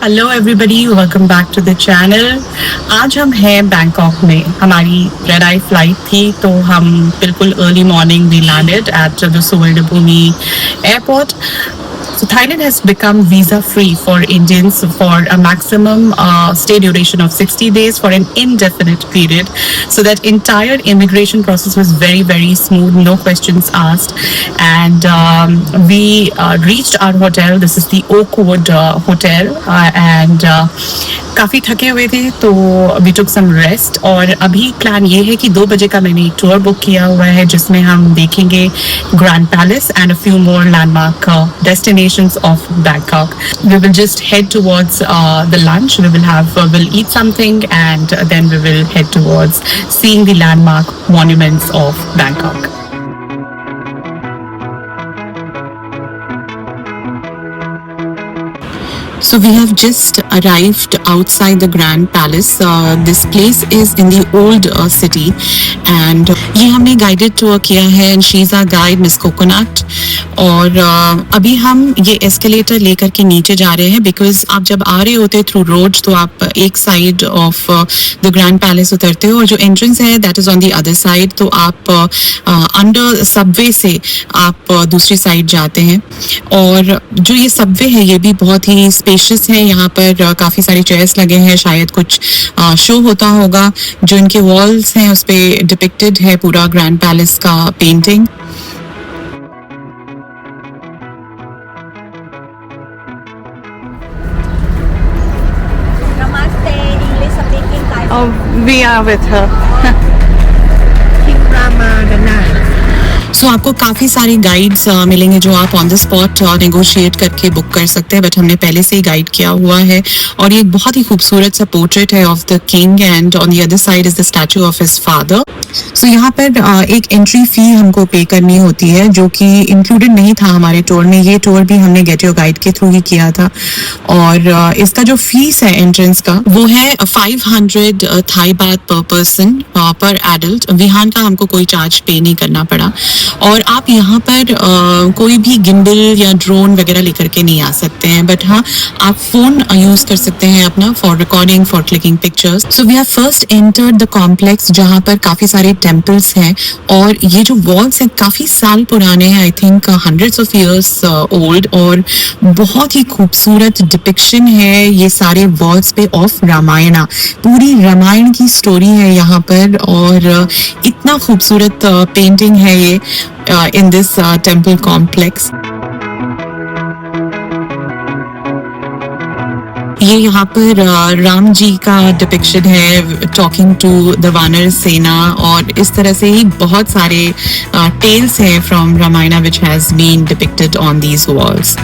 Hello everybody, welcome back to the channel. आज हम हैं बैंकॉक में। हमारी रेड आई फ्लाइट थी तो हम बिल्कुल early morning we landed at the Suvarnabhumi airport. So Thailand has become visa-free for Indians for a maximum stay duration of 60 days for an indefinite period. So that entire immigration process was very, very smooth, no questions asked. And we reached our hotel. This is the Oakwood Hotel. And काफ़ी थके हुए थे तो we took some rest. और अभी plan ये है कि 2 बजे का मैंने एक टूर बुक किया हुआ है जिसमें हम देखेंगे grand palace and a few more landmark destinations of Bangkok. We will just head towards the lunch. We'll eat something and then we will head towards seeing the landmark monuments of Bangkok. So we have just arrived outside the Grand Palace. This place is in the old city and ये हमने guided tour किया है and she's our guide Miss Coconut. और अभी हम ये escalator लेकर के नीचे जा रहे हैं because आप जब आ रहे होते through road तो आप एक side of the Grand Palace उतरते हो और जो entrance है that is on the other side. तो आप under subway से आप दूसरी side जाते हैं. और जो ये subway है ये भी बहुत ही स्पेशियस है. यहाँ पर काफ़ी सारे चेयर्स लगे हैं, शायद कुछ शो होता होगा. जो इनके वॉल्स हैं उस पर डिपिक्टेड है पूरा ग्रैंड पैलेस का painting. Namaste, English speaking Thai. Oh, we are with her. सो आपको काफ़ी सारी गाइड्स मिलेंगे जो आप ऑन द स्पॉट नेगोशिएट करके बुक कर सकते हैं. बट हमने पहले से ही गाइड किया हुआ है. और ये एक बहुत ही खूबसूरत सा पोर्ट्रेट है of the king and on the other side is the statue of his father. So यहाँ पर एक एंट्री फी हमको पे करनी होती है जो कि इंक्लूडेड नहीं था हमारे टूर में. ये टूर भी हमने गेट योर गाइड के थ्रू ही किया था. और इसका जो फीस है एंट्रेंस का वो है 500 थाई बात पर पर्सन पर एडल्ट. विहान का हमको कोई चार्ज पे नहीं करना पड़ा. और आप यहाँ पर कोई भी गिम्बल या ड्रोन वगैरह लेकर के नहीं आ सकते हैं. बट हाँ, आप फोन यूज कर सकते हैं अपना for recording, for clicking pictures. So we have first entered the complex जहाँ पर काफी सारे टेम्पल्स हैं. और ये जो वॉल्स हैं काफी साल पुराने हैं, I think hundreds of years old. और बहुत ही खूबसूरत डिपिक्शन है ये सारे वॉल्स पे ऑफ रामायणा. पूरी रामायण की स्टोरी है यहाँ पर. और इतना खूबसूरत पेंटिंग है ये in this temple complex. ये यहाँ पर राम जी का डिपिक्शन है टॉकिंग टू द वानर सेना. और इस तरह से ही बहुत सारे टेल्स हैं from Ramayana which has been depicted on these walls.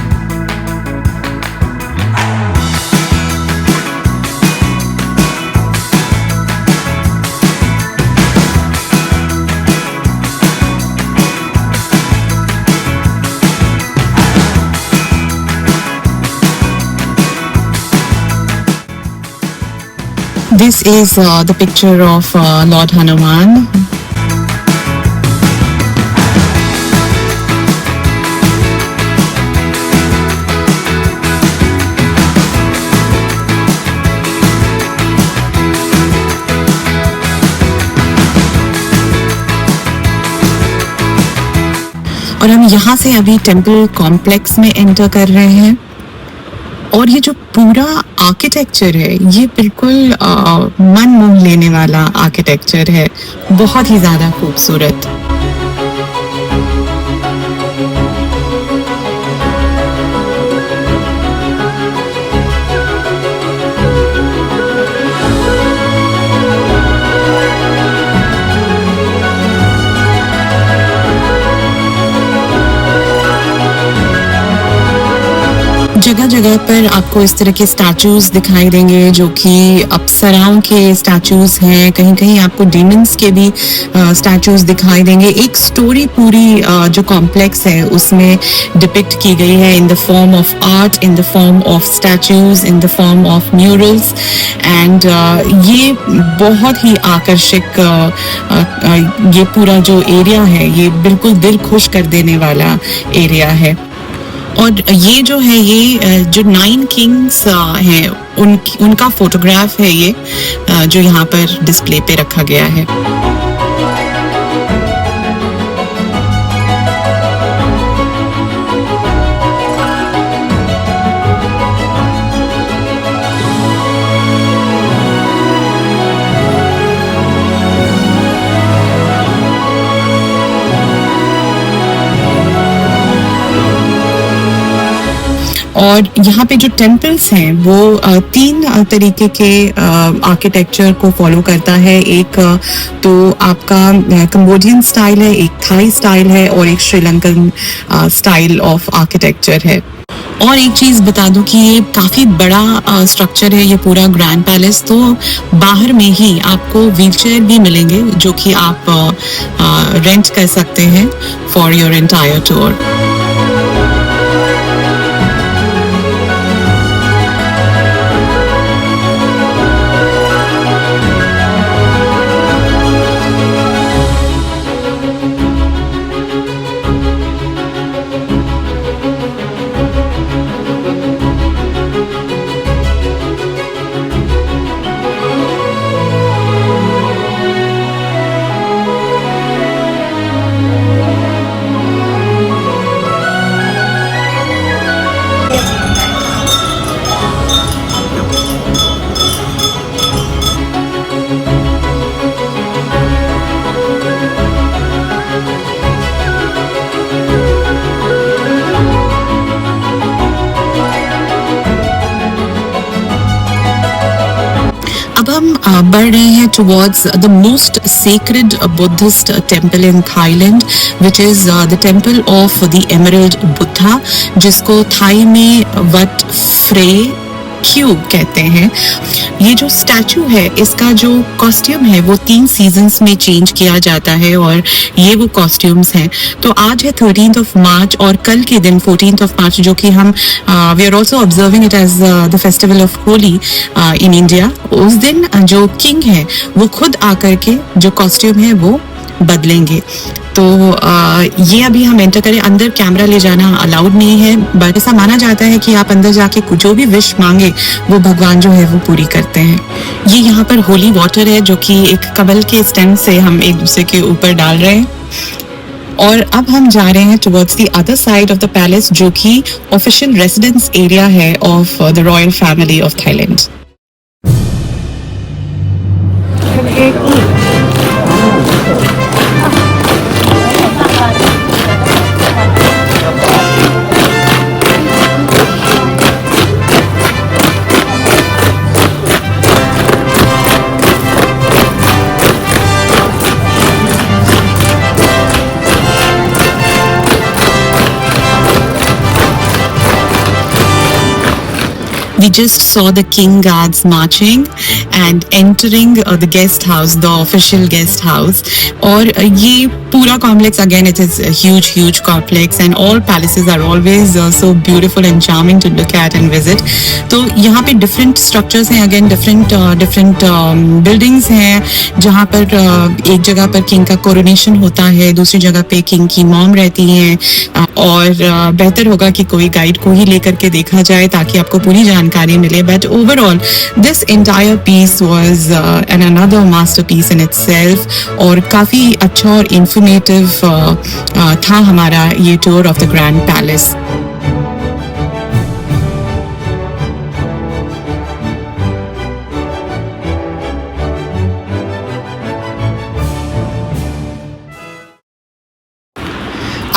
This is the picture of Lord Hanuman. और हम यहाँ से अभी टेम्पल कॉम्प्लेक्स में एंटर कर रहे हैं. और ये जो पूरा आर्किटेक्चर है ये बिल्कुल मन मोह लेने वाला आर्किटेक्चर है. बहुत ही ज़्यादा खूबसूरत. जगह जगह पर आपको इस तरह के स्टैचूज दिखाई देंगे जो कि अप्सराओं के स्टैचूज हैं. कहीं कहीं आपको डीमंस के भी स्टैचूज दिखाई देंगे. एक स्टोरी पूरी जो कॉम्प्लेक्स है उसमें डिपिक्ट की गई है in the form of art, in the form of statues, in the form of murals. And ये बहुत ही आकर्षक ये पूरा जो एरिया है ये बिल्कुल दिल खुश कर देने वाला एरिया है. और ये जो है ये जो 9 किंग्स हैं उनका फोटोग्राफ है ये जो यहाँ पर डिस्प्ले पे रखा गया है। और यहाँ पे जो टेम्पल्स हैं वो 3 तरीके के आर्किटेक्चर को फॉलो करता है। एक तो आपका कंबोडियन स्टाइल है, एक थाई स्टाइल है और एक श्रीलंकन स्टाइल ऑफ आर्किटेक्चर है। और एक चीज़ बता दूं कि ये काफ़ी बड़ा स्ट्रक्चर है ये पूरा ग्रैंड पैलेस, तो बाहर में ही आपको व्हीलचेयर भी मिलेंगे जो कि आप रेंट कर सकते हैं फॉर योर एंटायर टूर। अब हम बढ़ रहे हैं towards the most sacred Buddhist temple in Thailand, which is the temple of the emerald Buddha, जिसको थाई में वट फ्रे क्यू कहते हैं। ये जो स्टैचू है इसका जो कॉस्ट्यूम है वो 3 सीजन्स में चेंज किया जाता है और ये वो कॉस्ट्यूम्स हैं। तो आज है 13th of March और कल के दिन 14th of March जो कि हम we are also observing it as the festival of Holi in India. उस दिन जो किंग है वो खुद आकर के जो कॉस्ट्यूम है वो बदलेंगे। तो ये अभी हम एंटर करें, अंदर कैमरा ले जाना अलाउड नहीं है, बट ऐसा माना जाता है कि आप अंदर जाके जो भी विश मांगे वो भगवान जो है वो पूरी करते हैं। ये यहाँ पर होली वाटर है जो कि एक कमल के स्टेम से हम एक दूसरे के ऊपर डाल रहे हैं। और अब हम जा रहे हैं towards the other side of the palace जो कि ऑफिशियल रेजिडेंस एरिया है of the royal family of Thailand. We just saw the king guards marching and entering the guest house, the official guest house. और ये पूरा complex, again it is a huge complex and all palaces are always so beautiful and charming to look at and visit. तो यहाँ पे different structures हैं, again different buildings हैं जहाँ पर एक जगह पर king का coronation होता है, दूसरी जगह पे king की mom रहती हैं। और बेहतर होगा कि कोई गाइड को ही लेकर के देखा जाए ताकि आपको पूरी जानकारी मिले। But overall this entire piece was an another masterpiece in itself और काफ़ी अच्छा और इंफॉर्मेटिव था हमारा ये tour of the grand palace.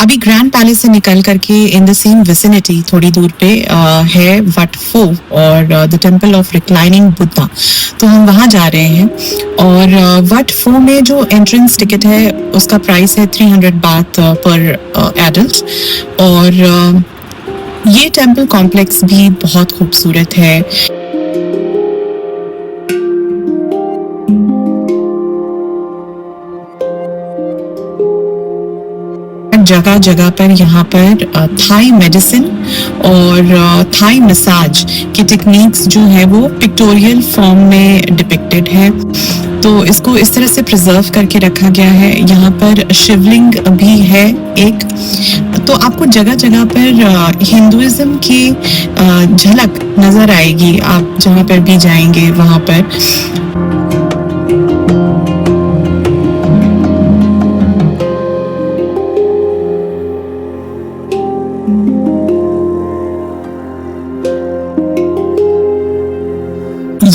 अभी ग्रैंड पैलेस से निकल करके इन द सेम विसिनिटी थोड़ी दूर पे है वट फो और the temple of reclining Buddha, तो हम वहाँ जा रहे हैं। और वट फो में जो एंट्रेंस टिकट है उसका प्राइस है 300 बात पर एडल्ट। और ये टेम्पल कॉम्प्लेक्स भी बहुत खूबसूरत है। जगह जगह पर यहाँ पर थाई मेडिसिन और थाई मसाज की टेक्निक्स जो है वो पिक्टोरियल फॉर्म में डिपिक्टेड है, तो इसको इस तरह से प्रिजर्व करके रखा गया है। यहाँ पर शिवलिंग भी है एक, तो आपको जगह जगह पर हिंदुइज्म की झलक नजर आएगी, आप जहाँ पर भी जाएंगे वहाँ पर।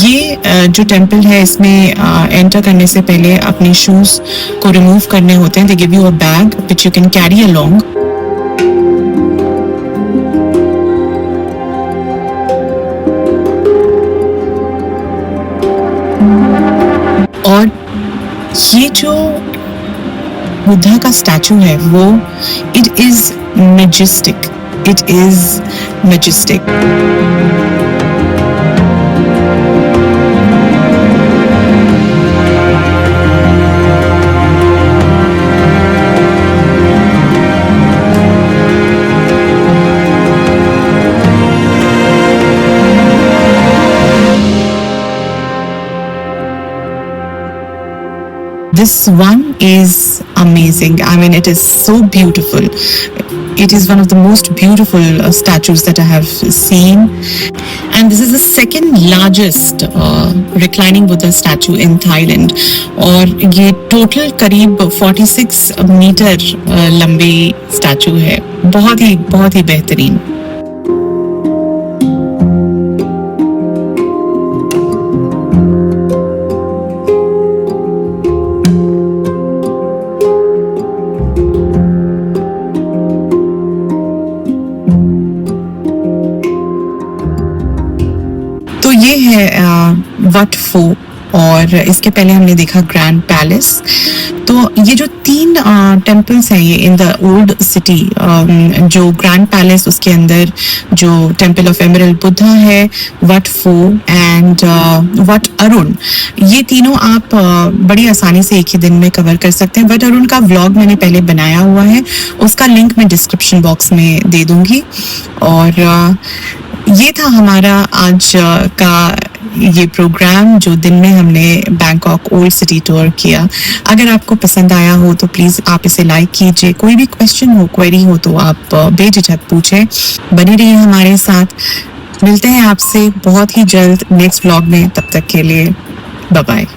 ये जो टेम्पल है इसमें एंटर करने से पहले अपने शूज को रिमूव करने होते हैं। They give you a bag which you can carry along. और ये जो बुद्धा का स्टैचू है वो it is majestic, it is majestic. This one is amazing. I mean, it is so beautiful. It is one of the most beautiful statues that I have seen. And this is the second largest reclining Buddha statue in Thailand. और ये total करीब 46 metre लंबी statue है। बहुत ही बेहतरीन। तो ये है वट फो, और इसके पहले हमने देखा ग्रैंड पैलेस। तो ये जो तीन टेम्पल्स हैं ये इन द ओल्ड सिटी, जो ग्रैंड पैलेस उसके अंदर जो टेम्पल ऑफ एमरल्ड बुद्धा है, Wat Pho and Wat Arun, ये तीनों आप बड़ी आसानी से एक ही दिन में कवर कर सकते हैं। वट अरुण का व्लॉग मैंने पहले बनाया हुआ है, उसका लिंक मैं डिस्क्रिप्शन बॉक्स में दे दूंगी। और ये था हमारा आज का ये प्रोग्राम जो दिन में हमने बैंकॉक ओल्ड सिटी टूर किया। अगर आपको पसंद आया हो तो प्लीज़ आप इसे लाइक कीजिए। कोई भी क्वेश्चन हो, क्वेरी हो तो आप बेझिझक पूछें। बने रहिए हमारे साथ। मिलते हैं आपसे बहुत ही जल्द नेक्स्ट व्लॉग में। तब तक के लिए बाय बाय।